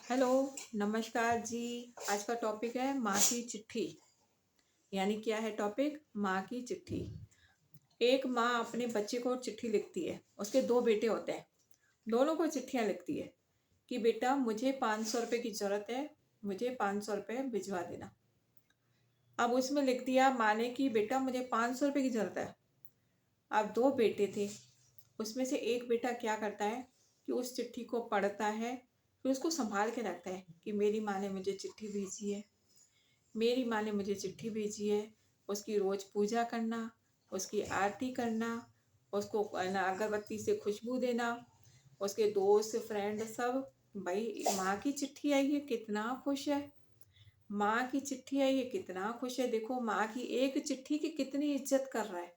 Hello, नमस्कार जी। आज का टॉपिक है माँ की चिट्ठी। यानी क्या है टॉपिक? माँ की चिट्ठी। एक माँ अपने बच्चे को चिट्ठी लिखती है। उसके दो बेटे होते हैं, दोनों को चिट्ठियाँ लिखती है कि बेटा मुझे 500 रुपये की ज़रूरत है, मुझे 500 रुपये भिजवा देना। अब उसमें लिख दिया माँ ने कि बेटा मुझे 500 रुपये की ज़रूरत है। अब दो बेटे थे, उसमें से एक बेटा क्या करता है कि उस चिट्ठी को पढ़ता है, फिर उसको संभाल के रखता है कि मेरी माँ ने मुझे चिट्ठी भेजी है, मेरी माँ ने मुझे चिट्ठी भेजी है। उसकी रोज़ पूजा करना, उसकी आरती करना, उसको ना अगरबत्ती से खुशबू देना, उसके दोस्त फ्रेंड सब, भाई माँ की चिट्ठी आई है कितना खुश है, माँ की चिट्ठी आई है कितना खुश है। देखो माँ की एक चिट्ठी की कितनी इज्जत कर रहा है,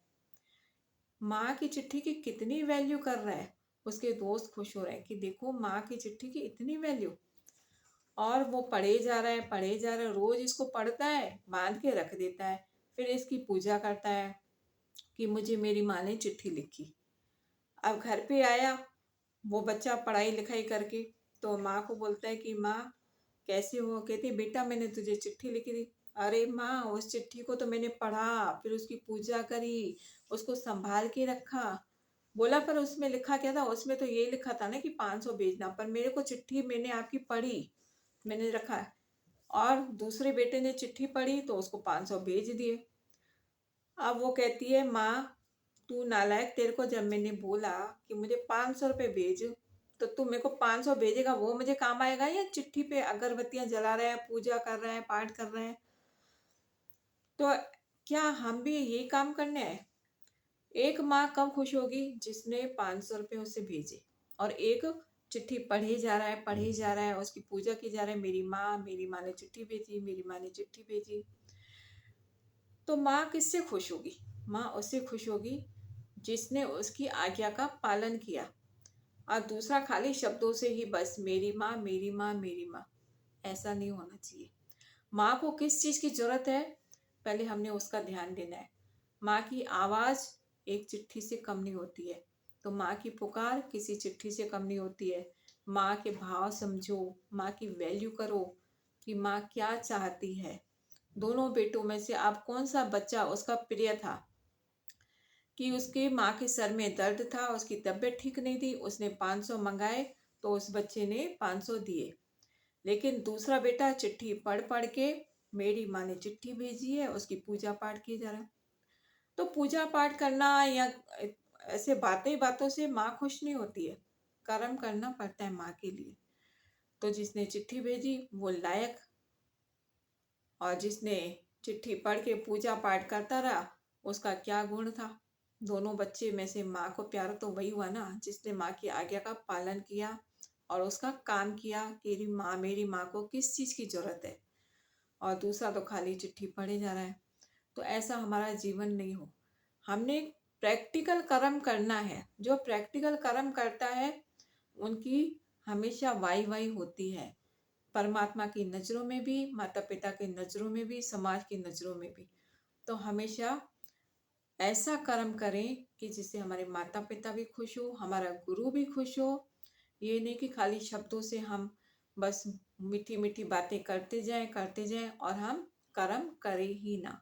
माँ की चिट्ठी की कितनी वैल्यू कर रहा है। उसके दोस्त खुश हो रहे हैं कि देखो माँ की चिट्ठी की इतनी वैल्यू। और वो पढ़े जा रहा है, पढ़े जा रहा है, रोज इसको पढ़ता है, बांध के रख देता है, फिर इसकी पूजा करता है कि मुझे मेरी माँ ने चिट्ठी लिखी। अब घर पे आया वो बच्चा पढ़ाई लिखाई करके, तो माँ को बोलता है कि माँ कैसे हो? कहती बेटा मैंने तुझे चिट्ठी लिखी थी। अरे माँ उस चिट्ठी को तो मैंने पढ़ा, फिर उसकी पूजा करी, उसको संभाल के रखा। बोला पर उसमें लिखा क्या था? उसमें तो ये लिखा था ना कि 500 भेजना, पर मेरे को चिट्ठी मैंने आपकी पढ़ी, मैंने रखा है। और दूसरे बेटे ने चिट्ठी पढ़ी तो उसको 500 भेज दिए। अब वो कहती है माँ तू नालायक, तेरे को जब मैंने बोला कि मुझे 500 रुपये भेज, तो तू मेरे को 500 भेजेगा, वो मुझे काम आएगा या चिट्ठी पे अगरबत्तियां जला रहे हैं, पूजा कर रहे हैं, पाठ कर रहे हैं? तो क्या हम भी यही काम करने हैं? एक माँ कब खुश होगी? जिसने 500 रुपये उससे भेजे, और एक चिट्ठी पढ़े जा रहा है, पढ़े जा रहा है, उसकी पूजा की जा रहा है, मेरी माँ ने चिट्ठी भेजी, मेरी माँ ने चिट्ठी भेजी। तो माँ किससे खुश होगी? माँ उससे खुश होगी जिसने उसकी आज्ञा का पालन किया, और दूसरा खाली शब्दों से ही बस मेरी माँ, मेरी माँ, मेरी माँ। ऐसा नहीं होना चाहिए। माँ को किस चीज़ की ज़रूरत है, पहले हमने उसका ध्यान देना है। माँ की आवाज़ एक चिट्ठी से कम नहीं होती है, तो माँ की पुकार किसी चिट्ठी से कम नहीं होती है। माँ के भाव समझो, माँ की वैल्यू करो कि माँ क्या चाहती है। दोनों बेटों में से आप कौन सा बच्चा उसका प्रिय था कि उसके माँ के सर में दर्द था, उसकी तबीयत ठीक नहीं थी, उसने 500 मंगाए तो उस बच्चे ने 500 दिए। लेकिन दूसरा बेटा चिट्ठी पढ़ पढ़ के मेरी माँ ने चिट्ठी भेजी है, उसकी पूजा पाठ किए जा रहा है। तो पूजा पाठ करना या ऐसे बातें बातों से माँ खुश नहीं होती है, कर्म करना पड़ता है माँ के लिए। तो जिसने चिट्ठी भेजी वो लायक, और जिसने चिट्ठी पढ़ के पूजा पाठ करता रहा उसका क्या गुण था? दोनों बच्चे में से माँ को प्यार तो वही हुआ ना जिसने माँ की आज्ञा का पालन किया और उसका काम किया कि मेरी माँ को किस चीज़ की ज़रूरत है, और दूसरा तो खाली चिट्ठी पढ़े जा रहा है। तो ऐसा हमारा जीवन नहीं हो। हमने प्रैक्टिकल कर्म करना है। जो प्रैक्टिकल कर्म करता है उनकी हमेशा वाई वाई होती है, परमात्मा की नज़रों में भी, माता पिता की नज़रों में भी, समाज की नज़रों में भी। तो हमेशा ऐसा कर्म करें कि जिससे हमारे माता पिता भी खुश हो, हमारा गुरु भी खुश हो। ये नहीं कि खाली शब्दों से हम बस मीठी मीठी बातें करते जाएं और हम कर्म करें ही ना।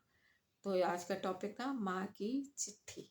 तो आज का टॉपिक था माँ की चिट्ठी।